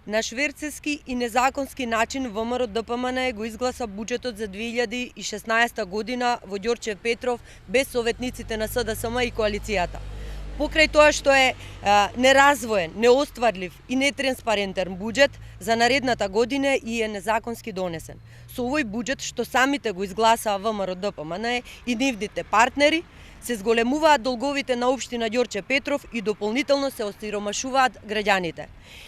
На шверцески и незаконски начин ВМРО ДПМН го изгласа буџетот за 2016 година во Ѓорче Петров без советниците на СДСМ и коалицијата. Покрај тоа што е неразвоен, неостварлив и нетранспарентен буџет за наредната година и е незаконски донесен. Со овој буџет што самите го изгласаа ВМРО ДПМН и нивните партнери, се зголемуваат долговите на општина Ѓорче Петров и дополнително се остиромашуваат граѓаните.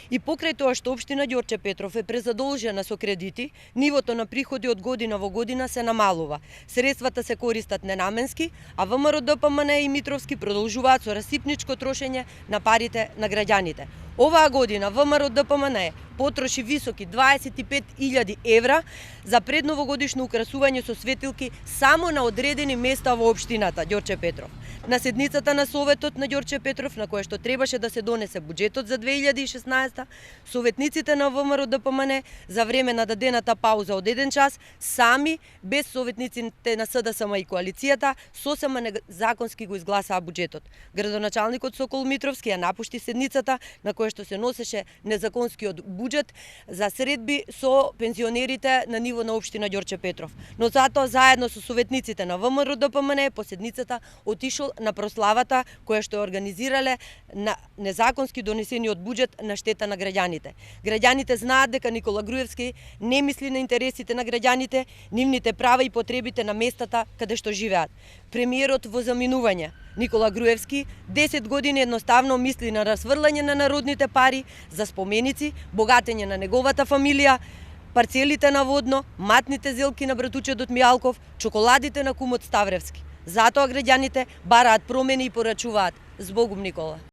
И покрај тоа што општина Ѓорче Петров е презадолжена со кредити, нивото на приходи од година во година се намалува. Средствата се користат ненаменски, а ВМРО ДПМН и Митровски продолжуваат со расипничко трошење на парите на граѓаните. Оваа година ВМРО ДПМН потроши високи 25.000 евра за предновогодишно украсување со светилки само на одредени места во општината Ѓорче Петров. На седницата на Советот на Ѓорче Петров, на која што требаше да се донесе буџетот за 2016, советниците на ВМРО ДПМН за време на дадената пауза од 1 час, сами, без советниците на СДСМ и коалицијата, сосема незаконски го изгласаа буџетот. Градоначалникот Сокол Митровски ја напушти седницата на која што се носеше незаконскиот буџет за средби со пензионерите на ниво на општина Ѓорче Петров. Но затоа заедно со советниците на ВМРО ДПМН по седницата отишол на прославата која што организирале на незаконски донесениот буџет на штета на граѓаните. Граѓаните знаат дека Никола Груевски не мисли на интересите на граѓаните, нивните права и потребите на местата каде што живеат. Премиерот во заминување Никола Груевски 10 години едноставно мисли на расфрлање на народните пари за споменици, богатење на неговата фамилија, парцелите на Водно, матните зелки на братучедот Мијалков, чоколадите на кумот Ставревски. Затоа граѓаните бараат промени и порачуваат: Збогум, Никола!